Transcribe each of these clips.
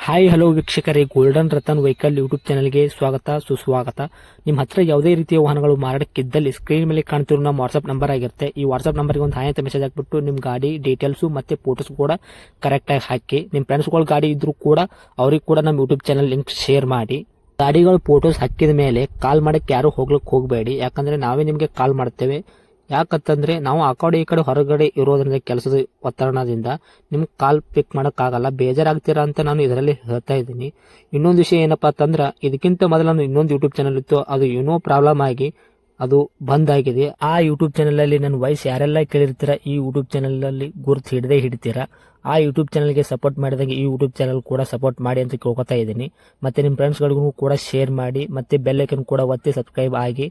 Hi hello ವೀಕ್ಷಕರೇ, golden Ratan vehicle YouTube ಚಾನಲ್ಗೆ ಸ್ವಾಗತ ಸುಸ್ವಾಗತ. ನಿಮ್ಮ ಹತ್ರ ಯಾವುದೇ ರೀತಿಯ ವಾಹನಗಳು ಮಾರಾಟಕ್ಕಿದ್ದಲ್ಲಿ ಸ್ಕ್ರೀನ್ ಮೇಲೆ ಕಾಣ್ತಿರೋ ನಮ್ಮ ವಾಟ್ಸ್ಆಪ್ ನಂಬರ್ ಆಗಿರುತ್ತೆ. ಈ ವಾಟ್ಸ್ಆಪ್ ನಂಬರ್ಗೆ ಒಂದು ಹಾಯ್ ಅಂತ ಮೆಸೇಜ್ ಹಾಕ್ಬಿಟ್ಟು ನಿಮ್ಮ ಗಾಡಿ ಡೀಟೇಲ್ಸು ಮತ್ತೆ ಫೋಟೋಸ್ ಕೂಡ ಕರೆಕ್ಟಾಗಿ ಹಾಕಿ. ನಿಮ್ಮ ಫ್ರೆಂಡ್ಸ್ಗಳ ಗಾಡಿ ಇದ್ರೂ ಕೂಡ ಅವ್ರಿಗೆ ಕೂಡ ನಮ್ಮ ಯೂಟ್ಯೂಬ್ ಚಾನಲ್ ಲಿಂಕ್ ಶೇರ್ ಮಾಡಿ. ಗಾಡಿಗಳು ಫೋಟೋಸ್ ಹಾಕಿದ ಮೇಲೆ ಕಾಲ್ ಮಾಡಕ್ಕೆ ಯಾರು ಹೋಗ್ಲಿಕ್ಕೆ ಹೋಗಬೇಡಿ, ಯಾಕಂದ್ರೆ ನಾವೇ ನಿಮಗೆ ಕಾಲ್ ಮಾಡ್ತೇವೆ. ಯಾಕಂತಂದ್ರೆ ನಾವು ಆ ಕಡೆ ಈ ಕಡೆ ಹೊರಗಡೆ ಇರೋದ್ರಿಂದ ಕೆಲಸದ ಒತ್ತಡದಿಂದ ನಿಮ್ಗೆ ಕಾಲ್ ಪಿಕ್ ಮಾಡೋಕ್ಕಾಗಲ್ಲ, ಬೇಜಾರಾಗ್ತೀರಾ ಅಂತ ನಾನು ಇದರಲ್ಲಿ ಹೇಳ್ತಾ ಇದ್ದೀನಿ. ಇನ್ನೊಂದು ವಿಷಯ ಏನಪ್ಪಾ ಅಂತಂದ್ರೆ, ಇದಕ್ಕಿಂತ ಮೊದಲು ನಾನು ಇನ್ನೊಂದು ಯೂಟ್ಯೂಬ್ ಚಾನಲ್ ಇತ್ತು, ಅದು ಏನೋ ಪ್ರಾಬ್ಲಮ್ ಆಗಿ ಅದು ಬಂದ್ ಆಗಿದೆ. ಆ ಯೂಟ್ಯೂಬ್ ಚಾನಲ್ ಅಲ್ಲಿ ನನ್ನ ವಾಯ್ಸ್ ಯಾರೆಲ್ಲ ಕೇಳಿರ್ತೀರಾ, ಈ ಯೂಟ್ಯೂಬ್ ಚಾನಲ್ ಅಲ್ಲಿ ಗುರುತು ಹಿಡಿತೀರಾ. ಆ ಯೂಟ್ಯೂಬ್ ಚಾನಲ್ಗೆ ಸಪೋರ್ಟ್ ಮಾಡಿದಂಗೆ ಈ ಯೂಟ್ಯೂಬ್ ಚಾನಲ್ ಕೂಡ ಸಪೋರ್ಟ್ ಮಾಡಿ ಅಂತ ಕೇಳ್ಕೊತಾ ಇದ್ದೀನಿ. ಮತ್ತೆ ನಿಮ್ಮ ಫ್ರೆಂಡ್ಸ್ಗಳಿಗೂ ಕೂಡ ಶೇರ್ ಮಾಡಿ, ಮತ್ತೆ ಬೆಲ್ ಐಕನ್ ಕೂಡ ಒತ್ತಿ ಸಬ್ಸ್ಕ್ರೈಬ್ ಆಗಿ.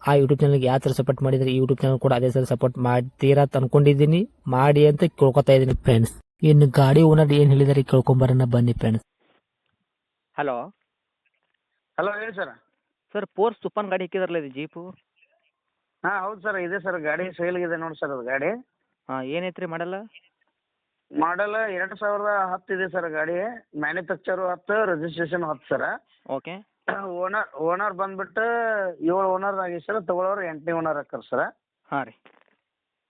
ಆ ಯೂಟ್ಯೂಬ್ ಚಾನಲ್ಗೆ ಯಾವ ಥರ ಸಪೋರ್ಟ್ ಮಾಡಿದ್ರೆ ಈ ಯೂಟ್ಯೂಬ್ ಚಾನಲ್ ಕೂಡ ಅದೇ ಥರ ಸಪೋರ್ಟ್ ಮಾಡ್ತೀರಾ ಅಂತ ಅನ್ಕೊಂಡಿದ್ದೀನಿ. ಮಾಡಿ ಅಂತ ಕೇಳ್ಕೊತಾ ಇದ್ದೀನಿ ಫ್ರೆಂಡ್ಸ್. ಇನ್ನು ಗಾಡಿ ಓನರ್ ಏನು ಹೇಳಿದಾರೆ ಕೇಳ್ಕೊಂಬರೋಣ ಬನ್ನಿ ಫ್ರೆಂಡ್ಸ್. ಹಲೋ ಹಲೋ ಹೇಳಿ ಸರ್. ಸರ್, ಫೋರ್ಸ್ ತುಫಾನ್ ಗಾಡಿ ಹಾಕಿದಾರಲ್ಲ, ಇದು ಜೀಪು? ಹಾಂ ಹೌದು ಸರ್, ಇದೆ ಸರ್, ಗಾಡಿ ಸೇಲ್ಗಿದೆ ನೋಡಿ ಸರ್. ಅದು ಗಾಡಿ ಹಾಂ, ಏನೈತೆ ರೀ ಮಾಡಲ್ಲ? ಮಾಡಲ್ 2010 ಇದೆ ಸರ್. ಗಾಡಿ ಮ್ಯಾನುಫ್ಯಾಕ್ಚರು 10, ರಿಜಿಸ್ಟ್ರೇಷನ್ 10 ಸರ. ಓಕೆ. ಓನರ್ ಬಂದ್ಬಿಟ್ಟು 7 ಓನರ್ ಆಗಿ ಸರ್, ತಗೊಳ್ಳೋರು 8ನೇ ಓನರ್ ಹಾಕರ್ ಸರ್. ಹಾಂ ರೀ.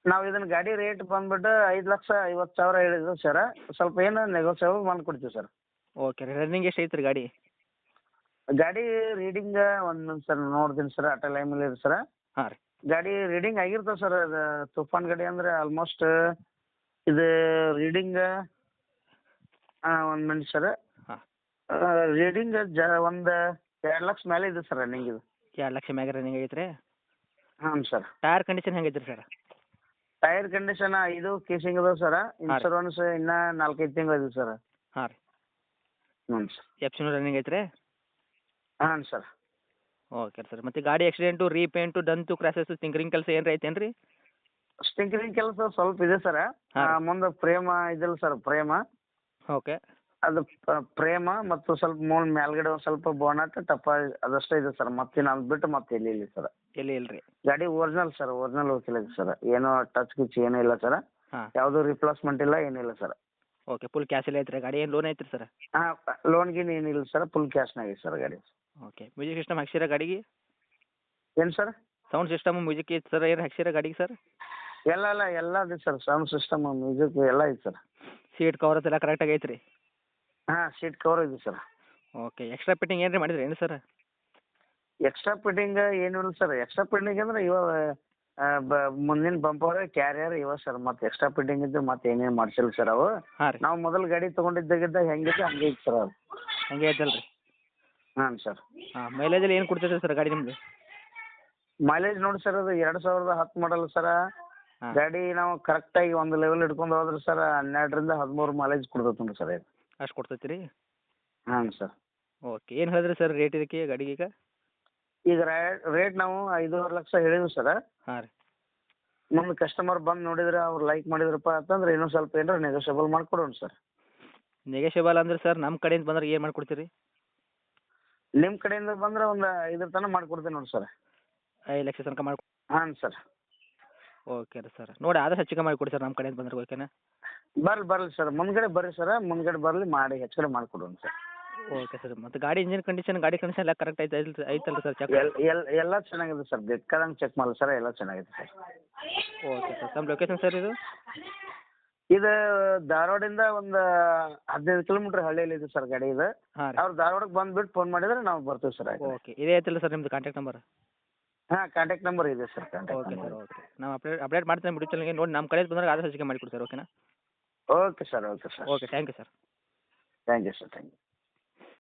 ನಾವು ಇದನ್ನ ಗಾಡಿ ರೇಟ್ ಬಂದ್ಬಿಟ್ಟು 5,50,000 ಹೇಳಿದ್ರು ಸರ್. ಸ್ವಲ್ಪ ಏನು ನೆಗೋಸಿಯಬಲ್ ಮಾಡ್ಕೊಡ್ತೀವಿ ಸರ್. ಓಕೆ ರೀ. ರನ್ನಿಂಗ್ ಎಷ್ಟು ಐತೆ ರೀ ಗಾಡಿ? ಗಾಡಿ ರೀಡಿಂಗ್ ಒಂದು ಸರ್ ನೋಡ್ತೀನಿ ಸರ್, ಅಟ ಲೈಮಲ್ಲಿ ಇದೆ ಸರ್. ಹಾಂ ರೀ. ಗಾಡಿ ರೀಡಿಂಗ್ ಆಗಿರ್ತದೆ ಸರ್. ಅದು ತುಫಾನ್ ಗಾಡಿ ಅಂದರೆ ಆಲ್ಮೋಸ್ಟ್ ಇದು ರೀಡಿಂಗ್ ಒಂದು ಮಿನಿಟ್ ಸರ್. ಹಾಂ. ರೀಡಿಂಗ್ ಒಂದು 2 ಲಕ್ಷ ಮೇಲೆ ಇದೆ ಸರ್ ರನ್ನಿಂಗ್ ಇದು. 2 ಲಕ್ಷ ಮ್ಯಾಗ ರನ್ನಿಂಗ್ ಐತೆ ರೀ? ಹಾಂ ಸರ್. ಟೈರ್ ಕಂಡೀಷನ್ ಹೆಂಗೈತೆ ರೀ ಸರ್? ಟೈರ್ ಕಂಡೀಷನ್ 5 ಕೇಸಿಂಗ್ ಅದಾವೆ ಸರ್. ಇನ್ಶೂರೆನ್ಸ್ ಇನ್ನೂ 4-5 ತಿಂಗಳು ಇದೆ ಸರ್. ಹಾಂ ರೀ. ಹ್ಞೂ ಸರ್. ಎಫ್ಸಿನೂ ರನ್ನಿಂಗ್ ಐತೆ ರೀ? ಹಾಂ ಸರ್. Okay sir. ಮತ್ತು ಗಾಡಿ ಆಕ್ಸಿಡೆಂಟು, ರೀಪೇಂಟು, ದಂತು, ಕ್ರ್ಯಾಸಸ್ಸು, ತಿಂಕರಿಂಗ್ ಕೆಲಸ ಏನಾರ ಐತೇನು ರೀ? ಸ್ಟಿಂಕರಿಂಗ್ ಕೆಲಸ ಸ್ವಲ್ಪ ಇದೆ ಸರ್. ಮುಂದೆ ಪ್ರೇಮ ಇದಿಲ್ಲ ಸರ್, ಪ್ರೇಮ. ಓಕೆ. ಅದು ಪ್ರೇಮ ಮತ್ತು ಸ್ವಲ್ಪ ಮೇಲ್ಗಡೆ ಒಂದು ಸ್ವಲ್ಪ ಬೋನಟ್ ಟಪ್ಪ ಅದಷ್ಟೇ ಇದೆ ಸರ್. ಮತ್ತೇನು ಅದು ಬಿಟ್ಟು ಮತ್ತೆ ಎಲ್ಲಿ ಇಲ್ಲ ಸರ್. ಎಲ್ಲಿ ಇಲ್ಲ ರೀ? ಗಾಡಿ ಒರಿಜಿನಲ್ ಸರ್, ಒರಿಜಿನಲ್ ಹೋಗಿಲ್ಲ ಸರ್. ಏನೋ ಟಚ್ ಗಿಚ್ ಏನೂ ಇಲ್ಲ ಸರ್. ಹಾಂ. ಯಾವುದೂ ರಿಪ್ಲೇಸ್ಮೆಂಟ್ ಇಲ್ಲ, ಏನಿಲ್ಲ ಸರ್. ಓಕೆ. ಫುಲ್ ಕ್ಯಾಶ್ ಎಲ್ಲ ಐತೆ ರೀ ಗಾಡಿ? ಏನು ಲೋನ್ ಐತೆ ರೀ ಸರ್? ಹಾಂ, ಲೋನ್ ಗೀನ್ ಏನಿಲ್ಲ ಸರ್, ಫುಲ್ ಕ್ಯಾಶ್ನಾಗ ಇದೆ ಸರ್ ಗಾಡಿ. ಓಕೆ. ಮ್ಯೂಸಿಕ್ ಸಿಸ್ಟಮ್ ಹಾಕ್ಸಿರ ಗಾಡಿಗೆ? ಏನು ಸರ್? ಸೌಂಡ್ ಸಿಸ್ಟಮ್, ಮ್ಯೂಸಿಕ್ ಐತೆ ಸರ್, ಏನು ಹಾಕ್ಸಿರ ಗಾಡಿಗೆ ಸರ್? ಎಲ್ಲ ಇದೆ ಸರ್. ಸೌಂಡ್ ಸಿಸ್ಟಮ್, ಮ್ಯೂಸಿಕ್ ಎಲ್ಲ ಇದೆ ಸರ್. ಸೀಟ್ ಕವರ್ಸ್ ಎಲ್ಲ ಕರೆಕ್ಟಾಗಿ ಐತೆ ರೀ? ಹಾಂ, ಸೀಟ್ ಕವರ್ ಇದೆ ಸರ್. ಓಕೆ. ಎಕ್ಸ್ಟ್ರಾ ಫಿಟ್ಟಿಂಗ್ ಏನು ರೀ ಮಾಡಿದ್ರಿ ಏನು ಸರ್? ಎಕ್ಸ್ಟ್ರಾ ಫಿಟ್ಟಿಂಗ್ ಏನೂ ಇಲ್ಲ ಸರ್. ಎಕ್ಸ್ಟ್ರಾ ಫಿಟ್ಟಿಂಗ್ ಅಂದ್ರೆ ಇವಾಗ ಮುಂದಿನ ಬಂಪರ್ ಕ್ಯಾರಿಯರ್ ಇವ ಸರ್. ಮತ್ತೆ ಎಕ್ಸ್ಟ್ರಾ ಫಿಟ್ಟಿಂಗ್ ಇದ್ದು ಮತ್ತೆ ಏನೇನು ಮಾಡಿಸಿಲ್ಲ ಸರ್ ಅವು. ಹಾಂ ರೀ. ನಾವು ಮೊದಲು ಗಾಡಿ ತೊಗೊಂಡಿದ್ದಾಗಿದ್ದ ಹೆಂಗಿದೆ ಹಂಗೆ ಐತೆ ಸರ್ ಅದು. ಹಂಗೆ ಐತಲ್ಲ ರೀ? ಹಾಂ ಸರ್. ಹಾಂ. ಮೈಲೇಜಲ್ಲಿ ಏನು ಕೊಡ್ತೈತೆ ಸರ್ ಗಾಡಿ ನಿಮ್ಮದು? ಮೈಲೇಜ್ ನೋಡಿ ಸರ್, ಅದು 2010 ಮಾಡಲ್ ಸರ. ಹಾಂ. ಗಾಡಿ ನಾವು ಕರೆಕ್ಟಾಗಿ ಒಂದು ಲೆವೆಲ್ ಹಿಡ್ಕೊಂಡು ಹೋದ್ರೆ ಸರ್ 12ರಿಂದ 13 ಮೈಲೇಜ್ ಕೊಡ್ತೈತೆ ನೋಡಿ ಸರ್ ಇದು. ಅಷ್ಟು ಕೊಡ್ತೈತಿ ರೀ? ಹಾಂ ಸರ್. ಓಕೆ. ಏನು ಹೇಳಿದ್ರಿ ಸರ್ ರೇಟ್ ಇದಕ್ಕೆ ಗಾಡಿಗೆ ಈಗ? ಈಗ ರೇಟ್ ನಾವು 5.5 ಲಕ್ಷ ಹೇಳಿದ್ವಿ ಸರ್. ಹಾಂ ರೀ. ಮುಂದೆ ಕಸ್ಟಮರ್ ಬಂದು ನೋಡಿದ್ರೆ ಅವ್ರು ಲೈಕ್ ಮಾಡಿದ್ರಪ್ಪ ಅಂತಂದ್ರೆ ಇನ್ನೂ ಸ್ವಲ್ಪ ಏನಾರ ನೆಗೋಷಿಯಬಲ್ ಮಾಡ್ಕೊಡೋಣ ಸರ್. ನೆಗೆಷಿಯಬಲ್ ಅಂದ್ರೆ ಸರ್ ನಮ್ಮ ಕಡೆಯಿಂದ ಬಂದ್ರೆ ಏನು ಮಾಡ್ಕೊಡ್ತೀರಿ? ನಿಮ್ಮ ಕಡೆಯಿಂದ ಬಂದ್ರೆ ಒಂದು 5 ತನಕ ಮಾಡ್ಕೊಡ್ತೀನಿ ನೋಡಿ ಸರ್. 5 ಲಕ್ಷ ತನಕ ಮಾಡಿ? ಹಾಂ ಸರ್. ಓಕೆ ರೀ ಸರ್. ನೋಡಿ ಆದಷ್ಟು ಹೆಚ್ಚಿಗೆ ಮಾಡಿಕೊಡಿ ಸರ್ ನಮ್ಮ ಕಡೆಯಿಂದ ಬಂದ್ರೆ, ಓಕೆನಾ? ಬರ್ಲಿ ಸರ್, ಮುಂದ್ಗಡೆ ಬರ್ರಿ ಸರ್, ಮುಂದ್ಗಡೆ ಬರಲಿ ಮಾಡಿ ಹೆಚ್ಚು ಕಡೆ ಮಾಡಿಕೊಡೋಣ ಸರ್. Okay sir. ಮತ್ತು ಗಾಡಿ ಇಂಜಿನ್ ಕಂಡೀಷನ್, ಗಾಡಿ ಕಂಡೀಷನ್ ಎಲ್ಲ ಕರೆಕ್ಟ್ ಐತಲ್ಲ ಸರ್? ಚೆಕ್ ಎಲ್ಲ ಚೆನ್ನಾಗಿದೆ ಸರ್, ಬೇಕಾದಂಗೆ ಚೆಕ್ ಮಾಡಲಿ ಸರ್, ಎಲ್ಲ ಚೆನ್ನಾಗಿದೆ ಸರ್. Okay sir. ನಮ್ಮ ಲೊಕೇಶನ್ ಸರ್ ಇದು? ಇದು ಧಾರವಾಡಿಂದ ಒಂದು 15 ಕಿಲೋಮೀಟ್ರ್ ಹಳ್ಳಿಯಲ್ಲಿ ಇದೆ ಸರ್ ಗಾಡಿ ಇದು. ಹಾಂ ರೀ. ಅವ್ರು ಧಾರವಾಡಕ್ಕೆ ಬಂದುಬಿಟ್ಟು ಫೋನ್ ಮಾಡಿದ್ರೆ ನಾವು ಬರ್ತೀವಿ ಸರ್. ಓಕೆ. ಇದೇ ಐತಲ್ಲ ಸರ್ ನಿಮ್ಮದು ಕಾಂಟ್ಯಾಕ್ಟ್ ನಂಬರ್? ಹಾಂ, ಕಾಂಟ್ಯಾಕ್ಟ್ ನಂಬರ್ ಇದೆ ಸರ್. Okay sir. ಓಕೆ. ನಾವು ಅಪ್ಡೇಟ್ ಮಾಡ್ತೇನೆ ವಿಡಿಯೋ ಚಾನಲ್ಗೆ. ನೋಡಿ ನಮ್ಮ ಕಡೆಯಿಂದ ಬಂದಾಗ ಆದಷ್ಟು ಹೆಚ್ಚಿಗೆ ಮಾಡಿಕೊಡಿ ಸರ್, ಓಕೆನಾ? Okay sir. Okay. Thank you sir. Thank you sir. Thank you.